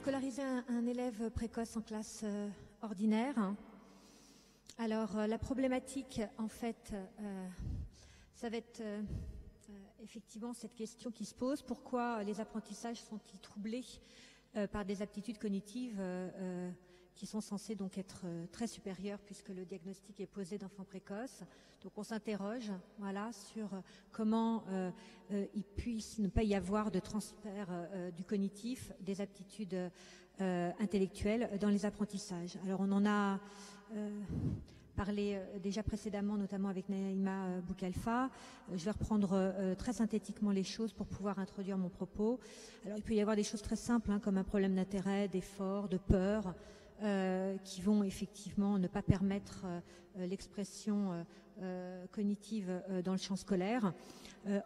scolariser un élève précoce en classe ordinaire. Alors, la problématique, en fait, ça va être effectivement cette question qui se pose. Pourquoi les apprentissages sont-ils troublés par des aptitudes cognitives qui sont censées donc être très supérieures puisque le diagnostic est posé d'enfant précoce. Donc on s'interroge sur comment il puisse ne pas y avoir de transfert du cognitif, des aptitudes intellectuelles dans les apprentissages. Alors on en a parlé déjà précédemment, notamment avec Naïma Boukalfa. Je vais reprendre très synthétiquement les choses pour pouvoir introduire mon propos. Alors il peut y avoir des choses très simples, comme un problème d'intérêt, d'effort, de peur, qui vont effectivement ne pas permettre l'expression cognitive dans le champ scolaire.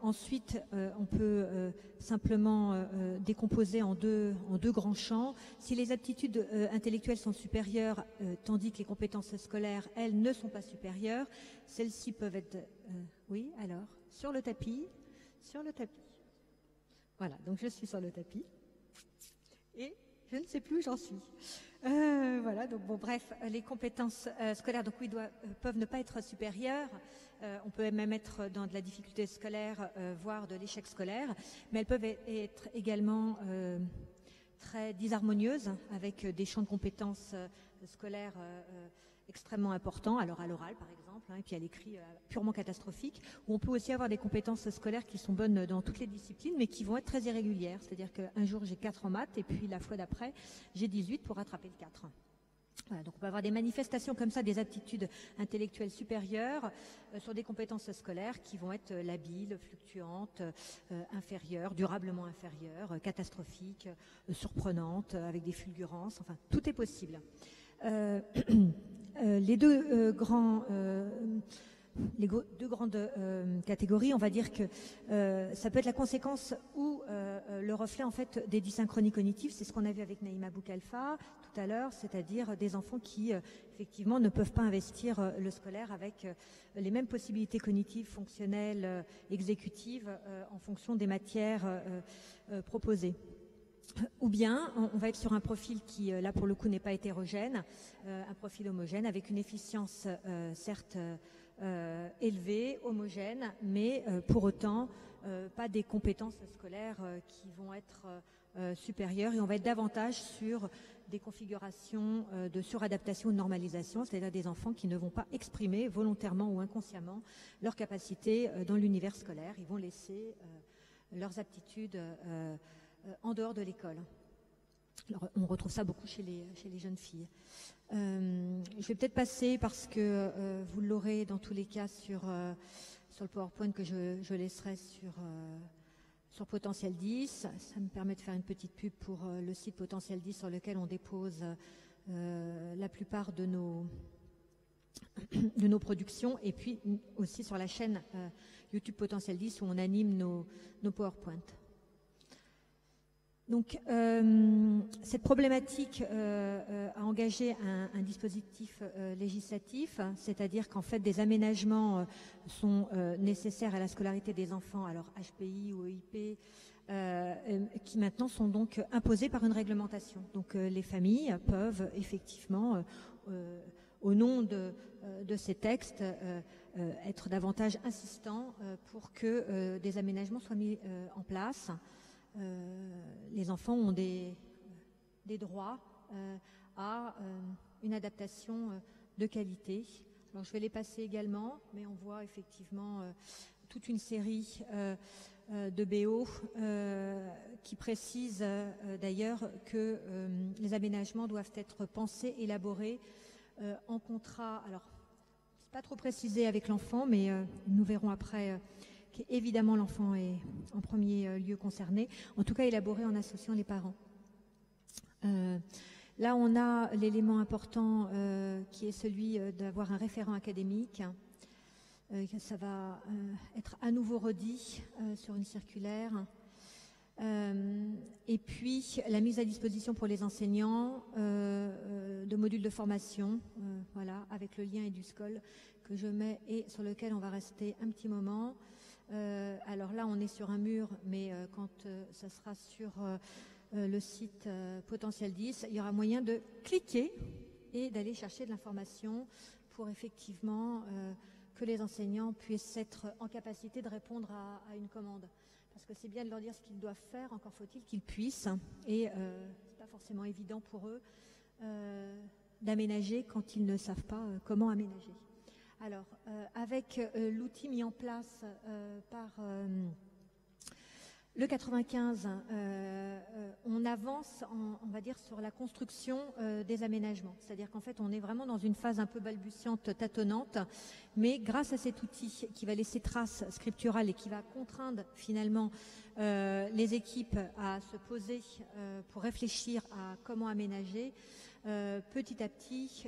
Ensuite, on peut simplement décomposer en deux grands champs. Si les aptitudes intellectuelles sont supérieures, tandis que les compétences scolaires, elles, ne sont pas supérieures, celles-ci peuvent être... oui, alors, sur le tapis. Voilà, donc je suis sur le tapis. Et je ne sais plus où j'en suis. Voilà, donc bon, bref, les compétences scolaires, donc oui, peuvent ne pas être supérieures. On peut même être dans de la difficulté scolaire, voire de l'échec scolaire, mais elles peuvent être également très disharmonieuses, avec des champs de compétences scolaires extrêmement importants, alors à l'oral par exemple, et puis à l'écrit purement catastrophique, où on peut aussi avoir des compétences scolaires qui sont bonnes dans toutes les disciplines, mais qui vont être très irrégulières. C'est-à-dire qu'un jour j'ai 4 en maths, et puis la fois d'après j'ai 18 pour rattraper le 4. Voilà, donc on peut avoir des manifestations comme ça, des aptitudes intellectuelles supérieures sur des compétences scolaires qui vont être labiles, fluctuantes, inférieures, durablement inférieures, catastrophiques, surprenantes, avec des fulgurances, enfin tout est possible. Les deux grandes catégories, on va dire que ça peut être la conséquence ou le reflet en fait des dysynchronies cognitives. C'est ce qu'on a vu avec Naïma Boukalfa tout à l'heure, c'est-à-dire des enfants qui effectivement ne peuvent pas investir le scolaire avec les mêmes possibilités cognitives, fonctionnelles, exécutives en fonction des matières proposées. Ou bien on va être sur un profil qui, là pour le coup, n'est pas hétérogène, un profil homogène avec une efficience certes élevée, homogène, mais pour autant pas des compétences scolaires qui vont être supérieures, et on va être davantage sur des configurations de suradaptation ou de normalisation, c'est-à-dire des enfants qui ne vont pas exprimer volontairement ou inconsciemment leur capacité dans l'univers scolaire. Ils vont laisser leurs aptitudes en dehors de l'école. Alors, on retrouve ça beaucoup chez les jeunes filles. Je vais peut-être passer, parce que vous l'aurez dans tous les cas sur le PowerPoint que je laisserai sur Potentiel 10. Ça me permet de faire une petite pub pour le site Potentiel 10 sur lequel on dépose la plupart de nos productions, et puis aussi sur la chaîne YouTube Potentiel 10 où on anime nos PowerPoint. Donc, cette problématique a engagé un dispositif législatif, c'est-à-dire qu'en fait, des aménagements sont nécessaires à la scolarité des enfants, alors HPI ou EIP, qui maintenant sont donc imposés par une réglementation. Donc, les familles peuvent effectivement, au nom de ces textes, être davantage insistants pour que des aménagements soient mis en place. Les enfants ont des droits à une adaptation de qualité. Alors je vais les passer également, mais on voit effectivement toute une série de BO qui précisent d'ailleurs que les aménagements doivent être pensés, élaborés en contrat. Alors, c'est pas trop précisé avec l'enfant, mais nous verrons après qu'évidemment l'enfant est en premier lieu concerné, en tout cas élaboré en associant les parents. Là, on a l'élément important qui est celui d'avoir un référent académique. Ça va être à nouveau redit sur une circulaire. Et puis la mise à disposition pour les enseignants de modules de formation, voilà, avec le lien EduScol que je mets et sur lequel on va rester un petit moment. Alors là, on est sur un mur, mais quand ça sera sur le site Potentiel 10, il y aura moyen de cliquer et d'aller chercher de l'information pour effectivement que les enseignants puissent être en capacité de répondre à une commande. Parce que c'est bien de leur dire ce qu'ils doivent faire, encore faut-il qu'ils puissent. Et c'est pas forcément évident pour eux d'aménager quand ils ne savent pas comment aménager. Alors, avec l'outil mis en place par le 95, on avance, on va dire, sur la construction des aménagements. C'est-à-dire qu'en fait, on est vraiment dans une phase un peu balbutiante, tâtonnante, mais grâce à cet outil qui va laisser trace scripturale et qui va contraindre finalement les équipes à se poser pour réfléchir à comment aménager, petit à petit,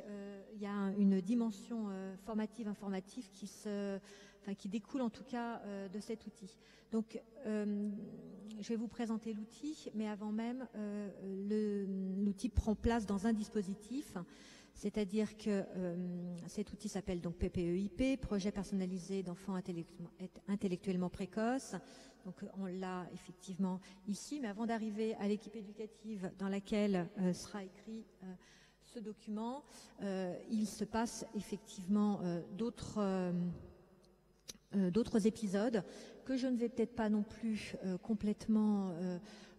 il y a une dimension formative, informative qui découle en tout cas de cet outil. Donc, je vais vous présenter l'outil, mais avant même, l'outil prend place dans un dispositif, c'est-à-dire que cet outil s'appelle donc PPEIP, Projet personnalisé d'enfants intellectuellement précoces. Donc, on l'a effectivement ici, mais avant d'arriver à l'équipe éducative dans laquelle sera écrit ce document, il se passe effectivement d'autres épisodes que je ne vais peut-être pas non plus complètement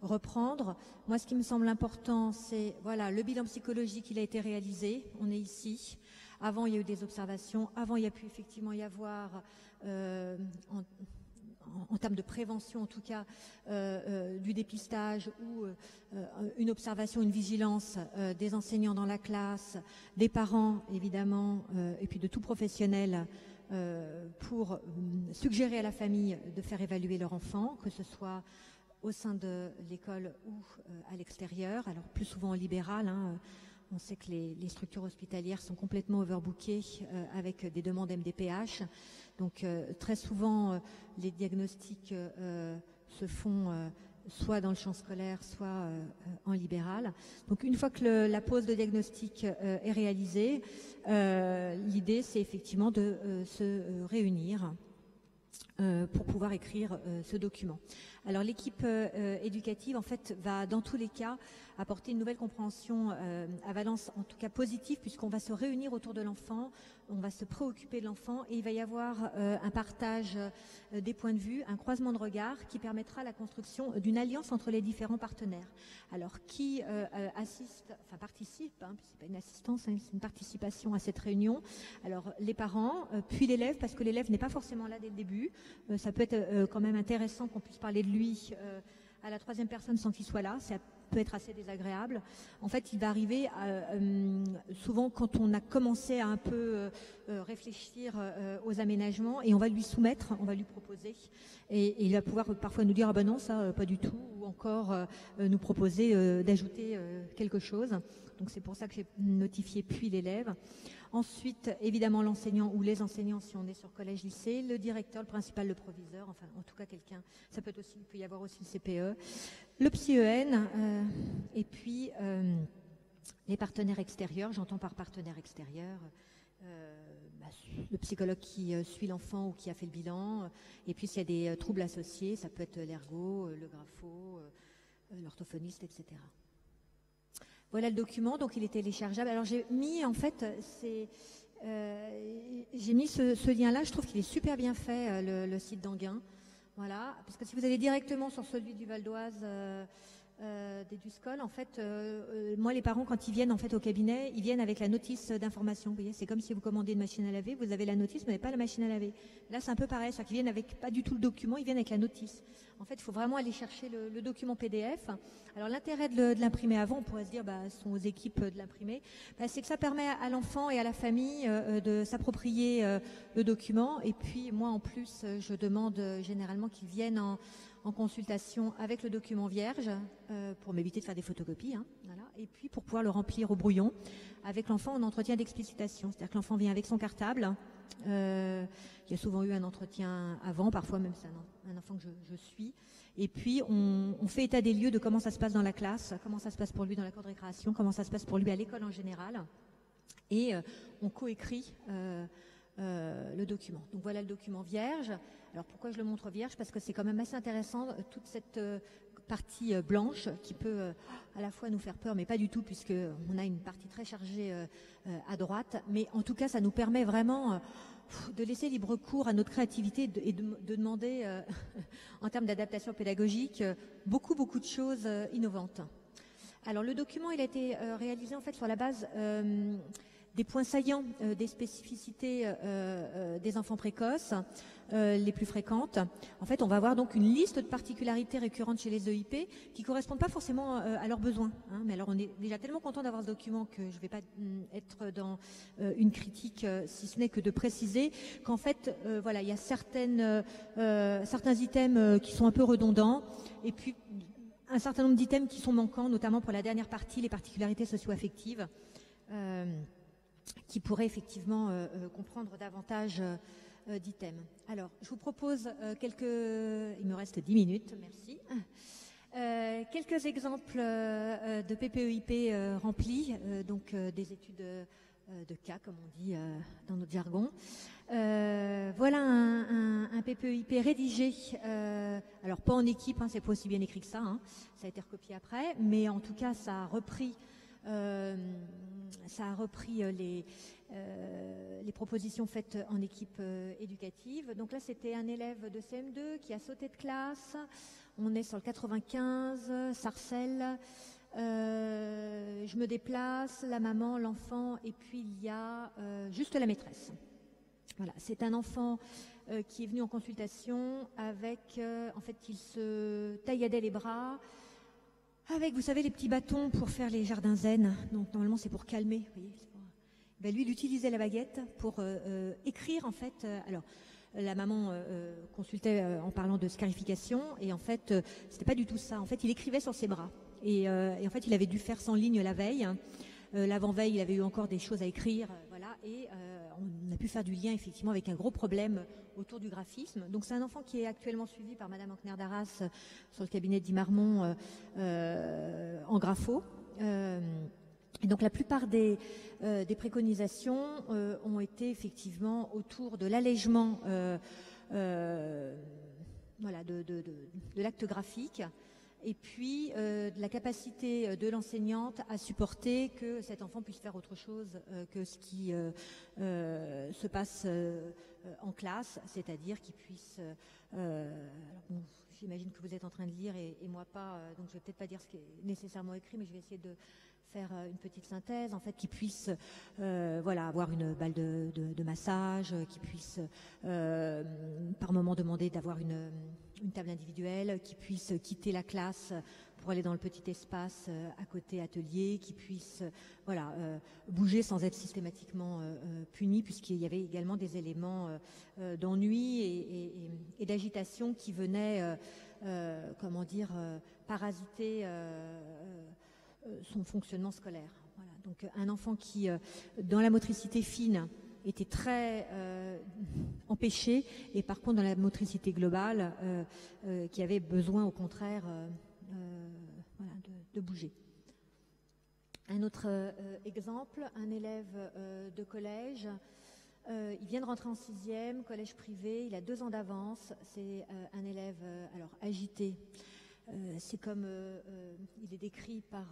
reprendre. Moi, ce qui me semble important, c'est voilà, le bilan psychologique, il a été réalisé, on est ici. Avant, il y a eu des observations. Avant, il y a pu effectivement y avoir, en termes de prévention en tout cas, du dépistage ou une observation, une vigilance des enseignants dans la classe, des parents évidemment, et puis de tout professionnel pour suggérer à la famille de faire évaluer leur enfant, que ce soit au sein de l'école ou à l'extérieur, alors plus souvent en libéral. On sait que les structures hospitalières sont complètement overbookées avec des demandes MDPH. Donc très souvent, les diagnostics se font soit dans le champ scolaire, soit en libéral. Donc une fois que la pose de diagnostic est réalisée, l'idée c'est effectivement de se réunir pour pouvoir écrire ce document. Alors l'équipe éducative en fait va dans tous les cas apporter une nouvelle compréhension à valence en tout cas positive, puisqu'on va se réunir autour de l'enfant, on va se préoccuper de l'enfant et il va y avoir un partage des points de vue, un croisement de regards qui permettra la construction d'une alliance entre les différents partenaires. Alors qui participe, c'est pas une assistance, c'est une participation à cette réunion. Alors les parents, puis l'élève, parce que l'élève n'est pas forcément là dès le début. Ça peut être quand même intéressant qu'on puisse parler de lui à la troisième personne sans qu'il soit là. Ça peut être assez désagréable. En fait, il va arriver souvent quand on a commencé à un peu réfléchir aux aménagements et on va lui soumettre, on va lui proposer et il va pouvoir parfois nous dire « Ah ben non, ça pas du tout » ou encore nous proposer d'ajouter quelque chose. Donc c'est pour ça que j'ai notifié puis l'élève. Ensuite, évidemment, l'enseignant ou les enseignants si on est sur collège-lycée, le directeur, le principal, le proviseur, enfin en tout cas quelqu'un, ça peut être aussi, il peut y avoir aussi le CPE, le psy-EN, et puis les partenaires extérieurs. J'entends par partenaire extérieur le psychologue qui suit l'enfant ou qui a fait le bilan, et puis s'il y a des troubles associés, ça peut être l'ergo, le grapho, l'orthophoniste, etc. Voilà le document, donc il est téléchargeable. Alors j'ai mis en fait, j'ai mis ce lien-là. Je trouve qu'il est super bien fait, le site d'Anguin. Voilà, parce que si vous allez directement sur celui du Val d'Oise, des Duscols, en fait, moi les parents quand ils viennent en fait au cabinet, ils viennent avec la notice d'information. Vous voyez, c'est comme si vous commandez une machine à laver, vous avez la notice, mais vous n'avez pas la machine à laver. Là, c'est un peu pareil, c'est-à-dire qu'ils viennent avec pas du tout le document, ils viennent avec la notice. En fait, il faut vraiment aller chercher le document PDF. Alors l'intérêt de l'imprimer avant, on pourrait se dire, ce sont aux équipes de l'imprimer, c'est que ça permet à l'enfant et à la famille de s'approprier le document. Et puis moi, en plus, je demande généralement qu'ils viennent en consultation avec le document vierge pour m'éviter de faire des photocopies, voilà. Et puis pour pouvoir le remplir au brouillon avec l'enfant en entretien d'explicitation. C'est-à-dire que l'enfant vient avec son cartable. Il y a souvent eu un entretien avant, parfois même c'est un enfant que je suis. Et puis on fait état des lieux de comment ça se passe dans la classe, comment ça se passe pour lui dans la cour de récréation, comment ça se passe pour lui à l'école en général. Et on coécrit le document. Donc voilà le document vierge. Alors pourquoi je le montre vierge? Parce que c'est quand même assez intéressant toute cette partie blanche qui peut à la fois nous faire peur, mais pas du tout, puisqu'on a une partie très chargée à droite. Mais en tout cas, ça nous permet vraiment de laisser libre cours à notre créativité et de demander, en termes d'adaptation pédagogique, beaucoup de choses innovantes. Alors le document, il a été réalisé en fait sur la base des points saillants des spécificités des enfants précoces, les plus fréquentes. En fait, on va avoir donc une liste de particularités récurrentes chez les EIP qui ne correspondent pas forcément à leurs besoins. Hein. Mais alors, on est déjà tellement content d'avoir ce document que je ne vais pas être dans une critique, si ce n'est que de préciser qu'en fait, voilà, il y a certains items qui sont un peu redondants, et puis un certain nombre d'items qui sont manquants, notamment pour la dernière partie, les particularités socio-affectives, qui pourraient effectivement comprendre davantage d'items. Alors, je vous propose il me reste 10 minutes, merci. Quelques exemples de PPEIP remplis, donc des études de cas, comme on dit dans notre jargon. Voilà un PPEIP rédigé, alors pas en équipe, hein, c'est pas aussi bien écrit que ça, hein, ça a été recopié après, mais en tout cas ça a repris les propositions faites en équipe éducative. Donc là, c'était un élève de CM2 qui a sauté de classe. On est sur le 95, Sarcelles. Je me déplace, la maman, l'enfant, et puis il y a juste la maîtresse. Voilà, c'est un enfant qui est venu en consultation avec, en fait, il se tailladait les bras, avec, vous savez, les petits bâtons pour faire les jardins zen. Donc, normalement, c'est pour calmer. Vous voyez, ben, lui, il utilisait la baguette pour écrire, en fait. Alors, la maman consultait en parlant de scarification. Et en fait, c'était pas du tout ça. En fait, il écrivait sur ses bras. Et en fait, il avait dû faire 100 lignes la veille. L'avant-veille, il avait eu encore des choses à écrire. Voilà. Et on a pu faire du lien, effectivement, avec un gros problème autour du graphisme. Donc c'est un enfant qui est actuellement suivi par Madame Ankner d'Arras sur le cabinet d'Imarmont en grapho. Et donc la plupart des préconisations ont été effectivement autour de l'allègement voilà, de l'acte graphique, et puis de la capacité de l'enseignante à supporter que cet enfant puisse faire autre chose que ce qui se passe en classe, c'est-à-dire qu'il puisse... bon, j'imagine que vous êtes en train de lire et moi pas, donc je vais peut-être pas dire ce qui est nécessairement écrit, mais je vais essayer de faire une petite synthèse, en fait, qui puisse voilà, avoir une balle de massage, qui puisse par moment demander d'avoir une table individuelle, qui puisse quitter la classe pour aller dans le petit espace à côté atelier, qui puisse voilà, bouger sans être systématiquement puni, puisqu'il y avait également des éléments d'ennui et d'agitation qui venaient comment dire, parasiter son fonctionnement scolaire. Voilà. Donc un enfant qui, dans la motricité fine, était très empêché, et par contre dans la motricité globale, qui avait besoin au contraire voilà, de bouger. Un autre exemple, un élève de collège, il vient de rentrer en 6e, collège privé, il a 2 ans d'avance, c'est un élève alors agité. C'est comme il est décrit par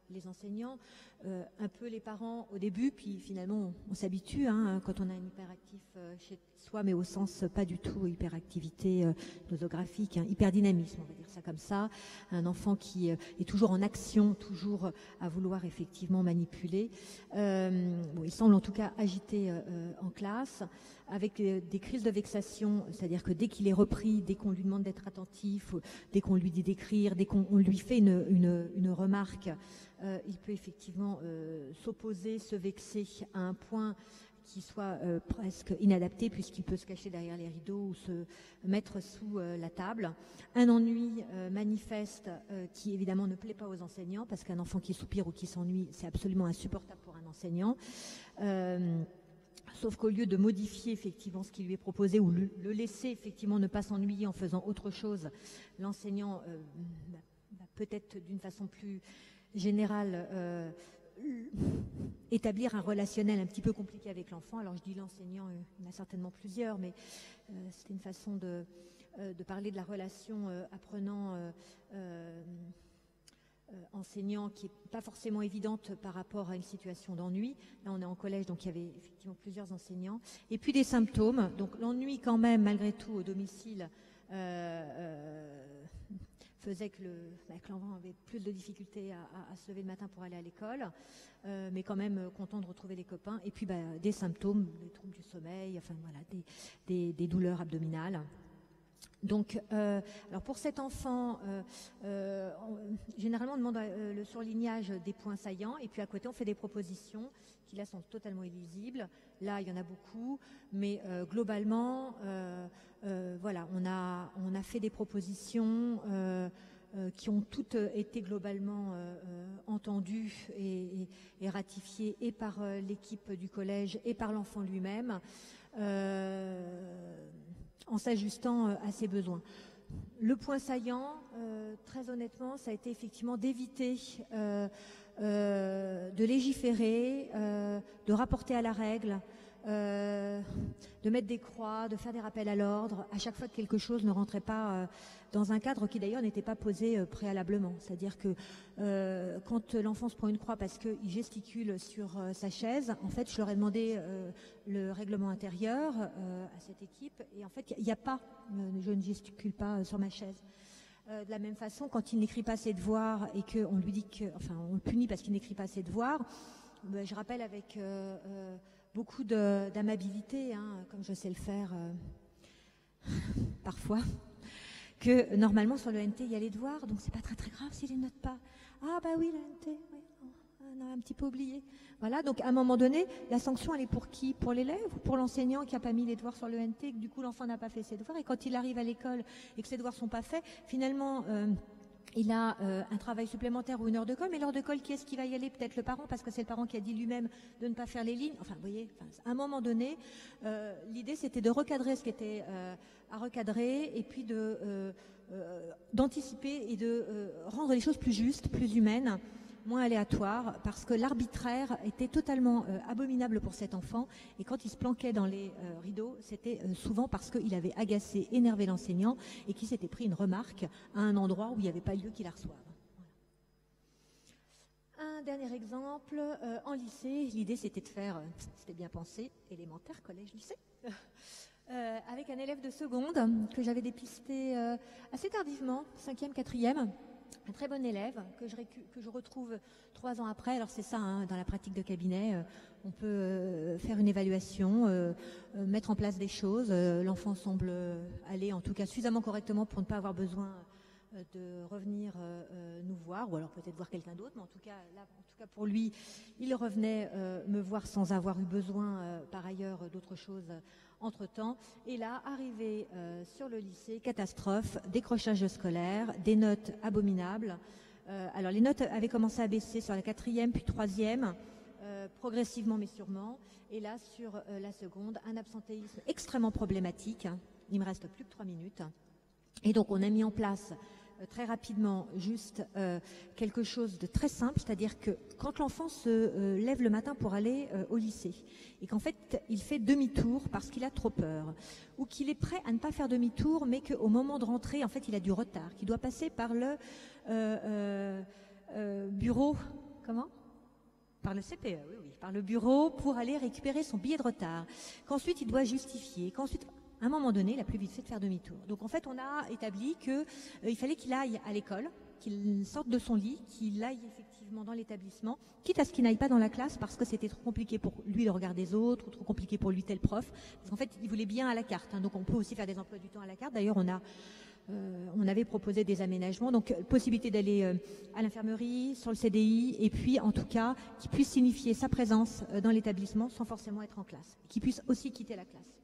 les enseignants, un peu les parents au début, puis finalement on s'habitue hein, quand on a un hyperactif chez soi, mais au sens pas du tout hyperactivité nosographique, hein, hyperdynamisme, on va dire ça comme ça, un enfant qui est toujours en action, toujours à vouloir effectivement manipuler. Bon, il semble en tout cas agité en classe, avec des crises de vexation, c'est-à-dire que dès qu'il est repris, dès qu'on lui demande d'être attentif, dès qu'on lui dit d'écrire, dès qu'on lui fait une remarque, il peut effectivement s'opposer, se vexer à un point qui soit presque inadapté, puisqu'il peut se cacher derrière les rideaux ou se mettre sous la table. Un ennui manifeste qui évidemment ne plaît pas aux enseignants, parce qu'un enfant qui soupire ou qui s'ennuie, c'est absolument insupportable pour un enseignant. Sauf qu'au lieu de modifier effectivement ce qui lui est proposé ou le laisser effectivement ne pas s'ennuyer en faisant autre chose, l'enseignant va peut-être d'une façon plus générale établir un relationnel un petit peu compliqué avec l'enfant. Alors je dis l'enseignant, il y en a certainement plusieurs, mais c'est une façon de de parler de la relation apprenant enseignant qui n'est pas forcément évidente par rapport à une situation d'ennui. Là, on est en collège, donc il y avait effectivement plusieurs enseignants. Et puis des symptômes. Donc l'ennui quand même, malgré tout, au domicile, faisait que l'enfant avait plus de difficultés à se lever le matin pour aller à l'école, mais quand même content de retrouver les copains. Et puis des symptômes, des troubles du sommeil, enfin voilà, des douleurs abdominales. Donc, alors pour cet enfant, généralement on demande le surlignage des points saillants et puis à côté on fait des propositions qui là sont totalement illisibles. Là il y en a beaucoup, mais globalement, voilà, on a fait des propositions qui ont toutes été globalement entendues et ratifiées et par l'équipe du collège et par l'enfant lui-même. En s'ajustant à ses besoins. Le point saillant, très honnêtement, ça a été effectivement d'éviter de légiférer, de rapporter à la règle, de mettre des croix, de faire des rappels à l'ordre, à chaque fois que quelque chose ne rentrait pas dans un cadre qui d'ailleurs n'était pas posé préalablement. C'est-à-dire que quand l'enfant se prend une croix parce qu'il gesticule sur sa chaise, en fait, je leur ai demandé le règlement intérieur à cette équipe, et en fait, il n'y a pas, je ne gesticule pas sur ma chaise. De la même façon, quand il n'écrit pas ses devoirs et qu'on lui dit on le punit parce qu'il n'écrit pas ses devoirs, je rappelle avec beaucoup d'amabilité, comme je sais le faire parfois, que normalement sur le NT il y a les devoirs, donc c'est pas très grave s'il les note pas. Ah bah oui, le NT, oui, on a un petit peu oublié. Voilà, donc à un moment donné, la sanction elle est pour qui? Pour l'élève ou pour l'enseignant qui n'a pas mis les devoirs sur le NT, et que du coup l'enfant n'a pas fait ses devoirs, et quand il arrive à l'école et que ses devoirs sont pas faits, finalement il a un travail supplémentaire ou une heure de colle, mais l'heure de colle, qui est-ce qui va y aller? Peut-être le parent, parce que c'est le parent qui a dit lui-même de ne pas faire les lignes. Enfin, vous voyez, à un moment donné, l'idée c'était de recadrer ce qui était à recadrer, et puis d'anticiper et de rendre les choses plus justes, plus humaines, moins aléatoires, parce que l'arbitraire était totalement abominable pour cet enfant, et quand il se planquait dans les rideaux, c'était souvent parce qu'il avait agacé, énervé l'enseignant, et qu'il s'était pris une remarque à un endroit où il n'y avait pas lieu qu'il la reçoive. Voilà. Un dernier exemple, en lycée, l'idée c'était de faire, c'était bien pensé, élémentaire, collège, lycée, avec un élève de seconde que j'avais dépisté assez tardivement, 5e, 4e, un très bon élève que je retrouve 3 ans après. Alors c'est ça, dans la pratique de cabinet, on peut faire une évaluation, mettre en place des choses. L'enfant semble aller en tout cas suffisamment correctement pour ne pas avoir besoin de revenir nous voir, ou alors peut-être voir quelqu'un d'autre, mais en tout cas pour lui, il revenait me voir sans avoir eu besoin par ailleurs d'autre chose entre-temps. Et là, arrivé sur le lycée, catastrophe, décrochage scolaire, des notes abominables. Alors les notes avaient commencé à baisser sur la 4e puis 3e, progressivement mais sûrement. Et là, sur la seconde, un absentéisme extrêmement problématique. Il me reste plus que 3 minutes. Et donc on a mis en place très rapidement juste quelque chose de très simple, c'est-à-dire que quand l'enfant se lève le matin pour aller au lycée et qu'en fait il fait demi-tour parce qu'il a trop peur, ou qu'il est prêt à ne pas faire demi-tour mais qu'au moment de rentrer en fait il a du retard, qu'il doit passer par le bureau, par le CPE, oui, par le bureau pour aller récupérer son billet de retard, qu'ensuite il doit justifier, qu'ensuite à un moment donné, il a plus vite fait de faire demi-tour. Donc en fait, on a établi qu'il fallait qu'il aille à l'école, qu'il sorte de son lit, qu'il aille effectivement dans l'établissement, quitte à ce qu'il n'aille pas dans la classe parce que c'était trop compliqué pour lui le regard des autres, ou trop compliqué pour lui tel prof. Parce qu'en fait, il voulait bien à la carte. Donc on peut aussi faire des emplois du temps à la carte. D'ailleurs, on avait proposé des aménagements, donc possibilité d'aller à l'infirmerie, sur le CDI, et puis en tout cas, qu'il puisse signifier sa présence dans l'établissement sans forcément être en classe, qu'il puisse aussi quitter la classe.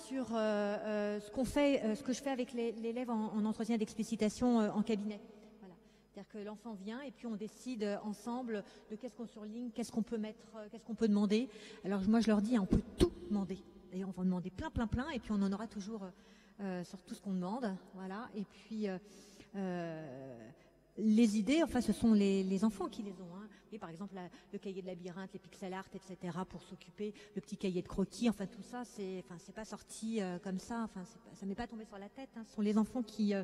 Sur ce que je fais avec l'élève en entretien d'explicitation en cabinet. Voilà. C'est-à-dire que l'enfant vient et puis on décide ensemble de qu'est-ce qu'on surligne, qu'est-ce qu'on peut mettre, qu'est-ce qu'on peut demander. Alors moi je leur dis, on peut tout demander. D'ailleurs on va demander plein, et puis on en aura toujours sur tout ce qu'on demande. Voilà. Et puis les idées, enfin, ce sont les enfants qui les ont. Hein. Et par exemple, le cahier de labyrinthe, les pixel art, etc., pour s'occuper, le petit cahier de croquis, enfin tout ça, c'est pas sorti comme ça, enfin ça m'est pas tombé sur la tête. Hein. Ce sont les enfants qui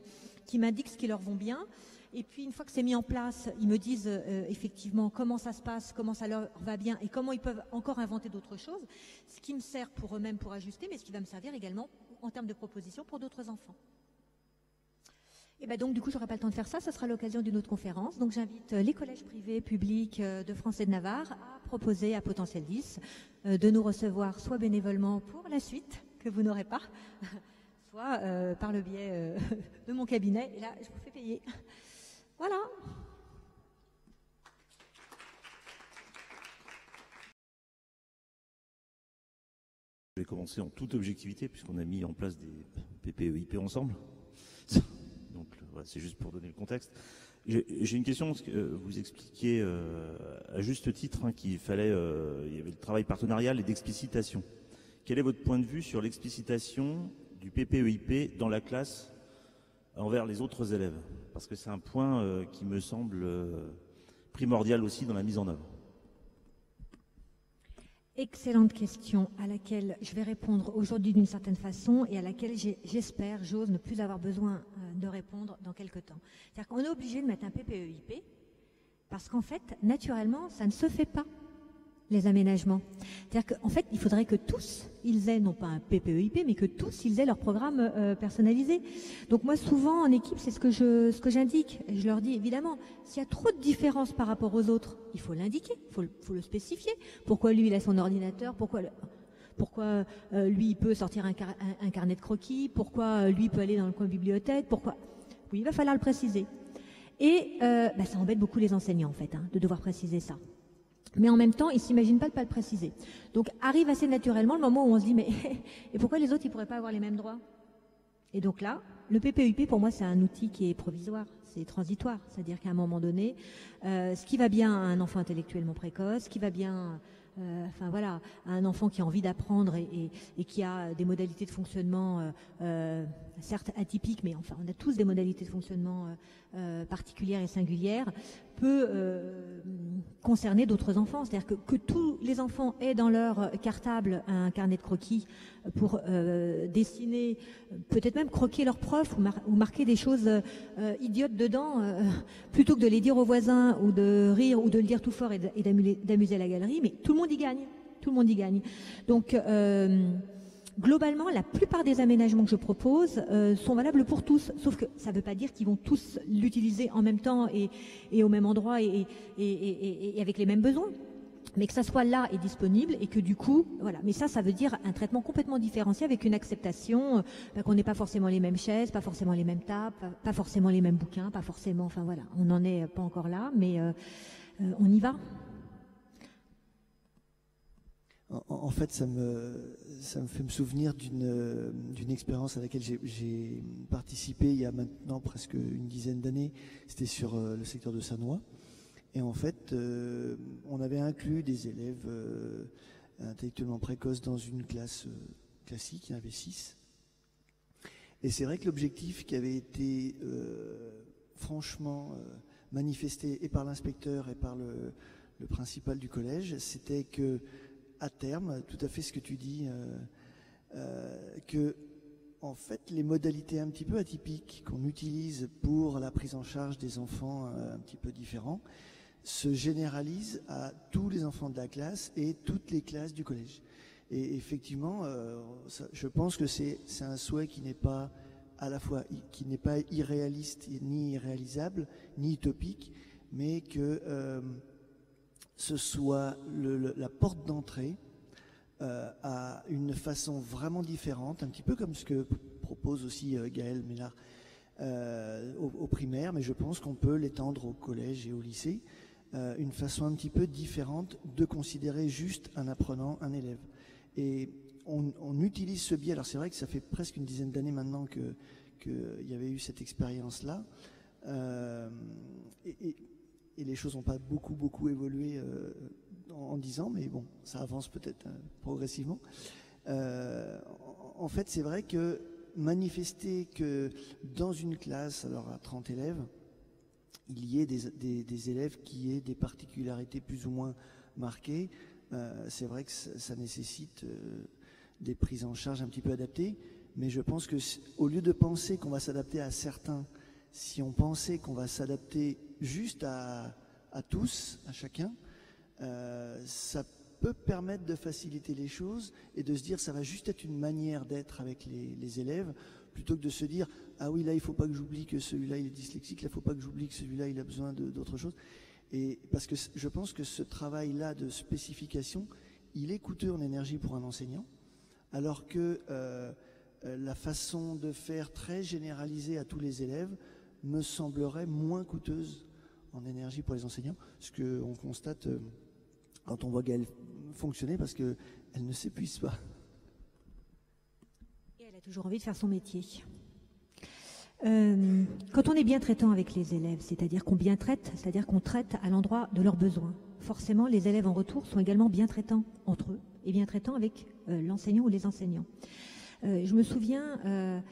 m'indiquent ce qui leur vont bien. Et puis une fois que c'est mis en place, ils me disent effectivement comment ça se passe, comment ça leur va bien et comment ils peuvent encore inventer d'autres choses. Ce qui me sert pour eux-mêmes pour ajuster, mais ce qui va me servir également en termes de propositions pour d'autres enfants. Et ben donc du coup j'aurai pas le temps de faire ça, sera l'occasion d'une autre conférence. Donc j'invite les collèges privés publics de France et de Navarre à proposer à Potentiel 10 de nous recevoir soit bénévolement pour la suite que vous n'aurez pas, soit par le biais de mon cabinet. Et là je vous fais payer. Voilà. Je vais commencer en toute objectivité puisqu'on a mis en place des PPEIP ensemble. Donc voilà, c'est juste pour donner le contexte. J'ai une question, parce que vous expliquiez à juste titre qu'il fallait, il y avait le travail partenarial et d'explicitation. Quel est votre point de vue sur l'explicitation du PPEIP dans la classe envers les autres élèves? Parce que c'est un point qui me semble primordial aussi dans la mise en œuvre. Excellente question à laquelle je vais répondre aujourd'hui d'une certaine façon et à laquelle j'espère, j'ose ne plus avoir besoin de répondre dans quelques temps. C'est-à-dire qu'on est obligé de mettre un PPEIP parce qu'en fait, naturellement, ça ne se fait pas, les aménagements. C'est-à-dire qu'en fait, il faudrait que tous, ils aient, non pas un PPEIP, mais que tous, ils aient leur programme personnalisé. Donc moi, souvent, en équipe, c'est ce que j'indique. Et je leur dis, évidemment, s'il y a trop de différences par rapport aux autres, il faut l'indiquer, il faut le spécifier. Pourquoi lui, il a son ordinateur, pourquoi lui, il peut sortir un carnet de croquis, pourquoi lui, il peut aller dans le coin bibliothèque, pourquoi... Oui, il va falloir le préciser. Et ça embête beaucoup les enseignants, en fait, de devoir préciser ça. Mais en même temps, ils ne s'imaginent pas de ne pas le préciser. Donc arrive assez naturellement le moment où on se dit, mais et pourquoi les autres, ils ne pourraient pas avoir les mêmes droits? Et donc là, le PPEIP, pour moi, c'est un outil qui est provisoire, c'est transitoire. C'est-à-dire qu'à un moment donné, ce qui va bien à un enfant intellectuellement précoce, ce qui va bien... à un enfant qui a envie d'apprendre et qui a des modalités de fonctionnement certes atypiques, mais enfin on a tous des modalités de fonctionnement particulières et singulières, peut concerner d'autres enfants. C'est-à-dire que tous les enfants aient dans leur cartable un carnet de croquis pour dessiner, peut-être même croquer leur prof ou marquer des choses idiotes dedans, plutôt que de les dire aux voisins ou de rire ou de le dire tout fort et d'amuser la galerie, mais tout le monde y gagne. Tout le monde y gagne. Donc, globalement, la plupart des aménagements que je propose sont valables pour tous, sauf que ça ne veut pas dire qu'ils vont tous l'utiliser en même temps et au même endroit et avec les mêmes besoins, mais que ça soit là et disponible et que du coup, voilà. Mais ça veut dire un traitement complètement différencié avec une acceptation, qu'on n'ait pas forcément les mêmes chaises, pas forcément les mêmes tables, pas forcément les mêmes bouquins, pas forcément, enfin voilà, on n'en est pas encore là, mais on y va. En fait, ça me fait me souvenir d'une expérience à laquelle j'ai participé il y a maintenant presque une dizaine d'années. C'était sur le secteur de Sannois. Et en fait, on avait inclus des élèves intellectuellement précoces dans une classe classique, il y en avait 6. Et c'est vrai que l'objectif qui avait été franchement manifesté et par l'inspecteur et par le principal du collège, c'était que à terme, tout à fait ce que tu dis, que en fait les modalités un petit peu atypiques qu'on utilise pour la prise en charge des enfants un petit peu différents se généralisent à tous les enfants de la classe et toutes les classes du collège. Et effectivement, je pense que c'est un souhait qui n'est pas à la fois qui n'est pas irréaliste ni irréalisable ni utopique, mais que ce soit la porte d'entrée à une façon vraiment différente, un petit peu comme ce que propose aussi Gaël Ménard au primaire, mais je pense qu'on peut l'étendre au collège et au lycée, une façon un petit peu différente de considérer juste un apprenant, un élève. Et on utilise ce biais, alors c'est vrai que ça fait presque une dizaine d'années maintenant qu'il y avait eu cette expérience-là, et les choses n'ont pas beaucoup évolué en 10 ans, mais bon, ça avance peut-être progressivement. En fait, c'est vrai que manifester que dans une classe, alors à 30 élèves, il y ait des élèves qui aient des particularités plus ou moins marquées. C'est vrai que ça nécessite des prises en charge un petit peu adaptées, mais je pense que au lieu de penser qu'on va s'adapter à certains, si on pensait qu'on va s'adapter juste à tous, à chacun, ça peut permettre de faciliter les choses et de se dire ça va juste être une manière d'être avec les élèves, plutôt que de se dire ah oui, là il ne faut pas que j'oublie que celui-là il est dyslexique, là il ne faut pas que j'oublie que celui-là il a besoin d'autre chose. Et parce que je pense que ce travail-là de spécification, il est coûteux en énergie pour un enseignant, alors que la façon de faire très généralisée à tous les élèves me semblerait moins coûteuse en énergie pour les enseignants, ce qu'on constate quand on voit Gaëlle fonctionner, parce qu'elle ne s'épuise pas. Et elle a toujours envie de faire son métier. Quand on est bien traitant avec les élèves, c'est-à-dire qu'on bien traite, c'est-à-dire qu'on traite à l'endroit de leurs besoins, forcément les élèves en retour sont également bien traitants entre eux et bien traitants avec l'enseignant ou les enseignants. Je me souviens,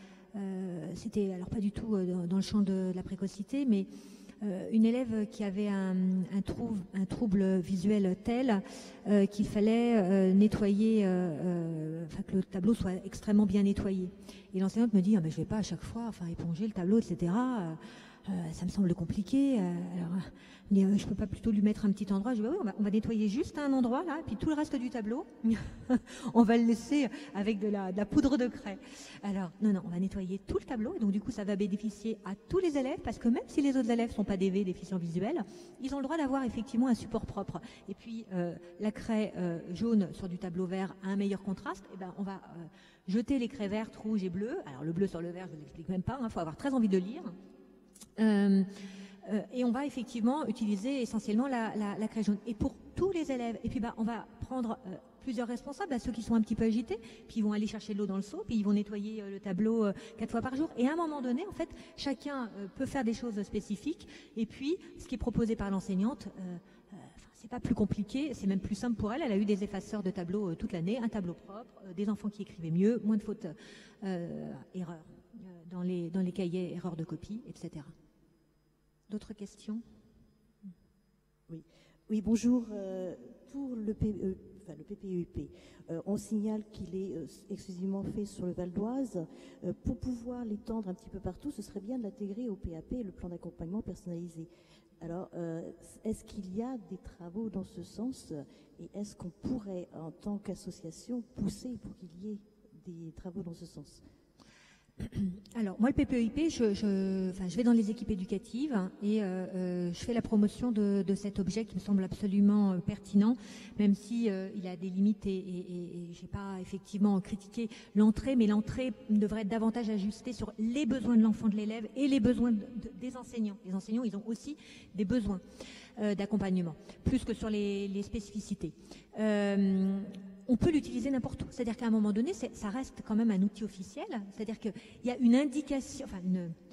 c'était alors pas du tout dans le champ de la précocité, mais une élève qui avait un trouble visuel tel qu'il fallait nettoyer, que le tableau soit extrêmement bien nettoyé. Et l'enseignante me dit mais je vais pas à chaque fois éponger le tableau, etc. Ça me semble compliqué. Alors, je peux pas plutôt lui mettre un petit endroit. Je dis oui, on va nettoyer juste un endroit là, et puis tout le reste du tableau, on va le laisser avec de la poudre de craie. Alors non, on va nettoyer tout le tableau, et donc du coup ça va bénéficier à tous les élèves, parce que même si les autres élèves sont pas DV, déficients visuels, ils ont le droit d'avoir effectivement un support propre. Et puis la craie jaune sur du tableau vert a un meilleur contraste. Et ben on va jeter les craies vertes, rouges et bleues. Alors le bleu sur le vert, je ne l'explique même pas. Faut avoir très envie de lire. Et on va effectivement utiliser essentiellement la craie jaune. Et pour tous les élèves, et puis on va prendre plusieurs responsables, ceux qui sont un petit peu agités, puis ils vont aller chercher de l'eau dans le seau, puis ils vont nettoyer le tableau 4 fois par jour. Et à un moment donné, en fait, chacun peut faire des choses spécifiques. Et puis, ce qui est proposé par l'enseignante, c'est pas plus compliqué, c'est même plus simple pour elle. Elle a eu des effaceurs de tableaux toute l'année, un tableau propre, des enfants qui écrivaient mieux, moins de fautes, erreurs dans les cahiers, erreurs de copie, etc. D'autres questions ? Oui, bonjour. Pour le PPEUP, on signale qu'il est exclusivement fait sur le Val d'Oise. Pour pouvoir l'étendre un petit peu partout, ce serait bien de l'intégrer au PAP, le plan d'accompagnement personnalisé. Alors, est-ce qu'il y a des travaux dans ce sens, et est-ce qu'on pourrait, en tant qu'association, pousser pour qu'il y ait des travaux dans ce sens ? Alors, moi, le PPEIP, je vais dans les équipes éducatives et je fais la promotion de cet objet qui me semble absolument pertinent, même si il a des limites et je n'ai pas effectivement critiqué l'entrée, mais l'entrée devrait être davantage ajustée sur les besoins de l'enfant, de l'élève et les besoins des enseignants. Les enseignants, ils ont aussi des besoins d'accompagnement, plus que sur les spécificités. On peut l'utiliser n'importe où. C'est-à-dire qu'à un moment donné, ça reste quand même un outil officiel. C'est-à-dire qu'il y a une indication,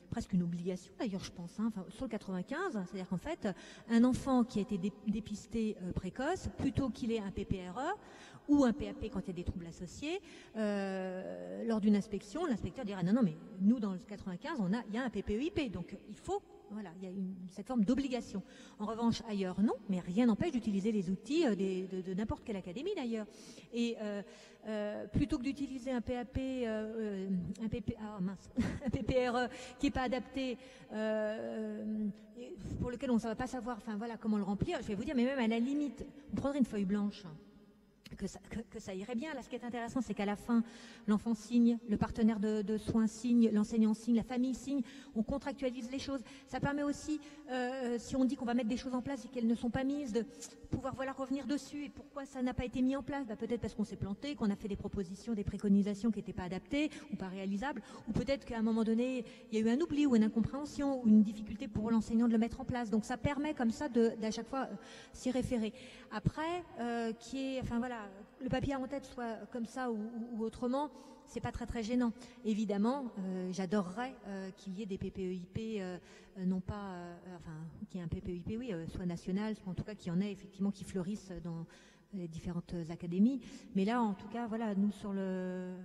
presque une obligation d'ailleurs, je pense, sur le 95. C'est-à-dire qu'en fait, un enfant qui a été dépisté précoce, plutôt qu'il ait un PPRE ou un PAP quand il y a des troubles associés, lors d'une inspection, l'inspecteur dira non, mais nous, dans le 95, il y a un PPEIP. Donc, il faut... Voilà, il y a cette forme d'obligation. En revanche, ailleurs, non, mais rien n'empêche d'utiliser les outils de n'importe quelle académie d'ailleurs. Et plutôt que d'utiliser un PAP, un PPRE qui n'est pas adapté, pour lequel on ne va pas savoir, comment le remplir, je vais vous dire, mais même à la limite, on prendrait une feuille blanche. Que ça irait bien. Là, ce qui est intéressant, c'est qu'à la fin, l'enfant signe, le partenaire de soins signe, l'enseignant signe, la famille signe, on contractualise les choses. Ça permet aussi, si on dit qu'on va mettre des choses en place et qu'elles ne sont pas mises, de pouvoir revenir dessus. Et pourquoi ça n'a pas été mis en place ? Peut-être parce qu'on s'est planté, qu'on a fait des propositions, des préconisations qui n'étaient pas adaptées ou pas réalisables, ou peut-être qu'à un moment donné, il y a eu un oubli ou une incompréhension ou une difficulté pour l'enseignant de le mettre en place. Donc ça permet comme ça d'à chaque fois s'y référer. Après, le papier en tête soit comme ça ou autrement, c'est pas très très gênant. Évidemment, j'adorerais qu'il y ait des PPEIP, non pas, qu'il y ait un PPEIP, oui, soit national, soit en tout cas qu'il y en ait effectivement qui fleurissent dans les différentes académies. Mais là, en tout cas, nous sur le,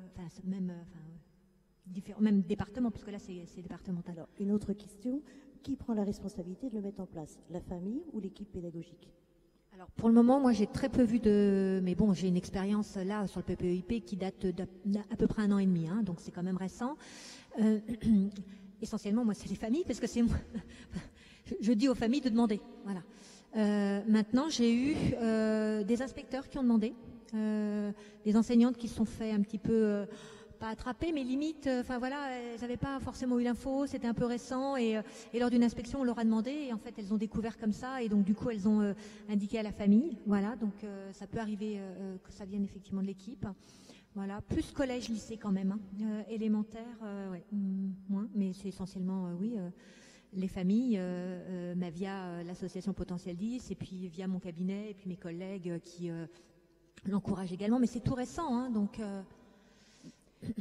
même département, puisque là c'est départemental. Alors, une autre question. qui prend la responsabilité de le mettre en place? La famille ou l'équipe pédagogique? Alors pour le moment, moi j'ai très peu vu mais bon, j'ai une expérience là sur le PPEIP qui date d'à peu près 1 an et demi, hein, donc c'est quand même récent. Essentiellement, moi c'est les familles, parce que c'est moi. Je dis aux familles de demander. Voilà. Maintenant, j'ai eu des inspecteurs qui ont demandé, des enseignantes qui se sont fait un petit peu pas attraper, mais limite, enfin voilà, elles n'avaient pas forcément eu l'info, c'était un peu récent, et lors d'une inspection, on leur a demandé, et en fait, elles ont découvert comme ça, et donc du coup, elles ont indiqué à la famille. Voilà, donc ça peut arriver que ça vienne effectivement de l'équipe. Voilà, plus collège, lycée quand même, hein. Élémentaire, ouais, moins, mais c'est essentiellement, oui. Les familles, via l'association Potentiel 10, et puis via mon cabinet, et puis mes collègues qui l'encouragent également. Mais c'est tout récent, hein, donc...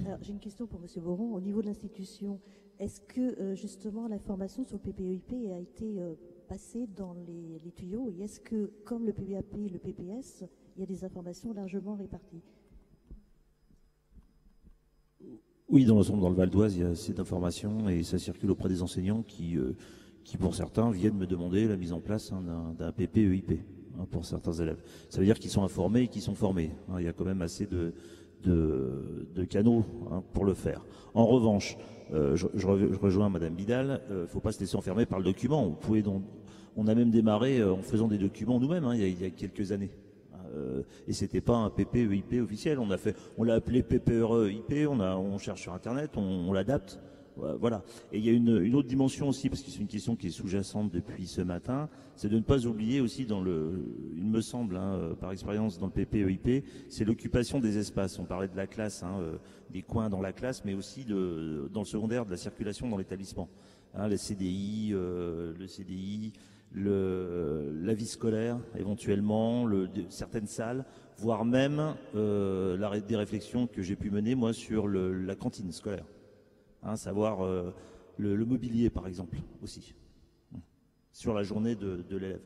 Alors, j'ai une question pour M. Boron. Au niveau de l'institution, est-ce que justement la formation sur le PPEIP a été passée dans les tuyaux? Et est-ce que, comme le PPAP et le PPS, il y a des informations largement réparties? Oui, dans l'ensemble, dans le Val d'Oise, il y a cette information et ça circule auprès des enseignants qui pour certains, viennent me demander la mise en place d'un PPEIP pour certains élèves. Ça veut dire qu'ils sont informés et qu'ils sont formés. Il y a quand même assez de canaux pour le faire. En revanche, je rejoins Madame Vidal, il ne faut pas se laisser enfermer par le document. On a même démarré en faisant des documents nous-mêmes il y a quelques années. Et c'était pas un PPEIP officiel. On l'a appelé PPEIP. On cherche sur Internet, on l'adapte. Voilà. Et il y a une autre dimension aussi, parce que c'est une question qui est sous-jacente depuis ce matin, c'est de ne pas oublier aussi il me semble, par expérience dans le PPEIP, c'est l'occupation des espaces. On parlait de la classe, des coins dans la classe, mais aussi dans le secondaire, de la circulation dans l'établissement. Les CDI, le CDI, la vie scolaire éventuellement, certaines salles, voire même des réflexions que j'ai pu mener moi sur la cantine scolaire. Savoir le mobilier par exemple aussi, sur la journée de l'élève.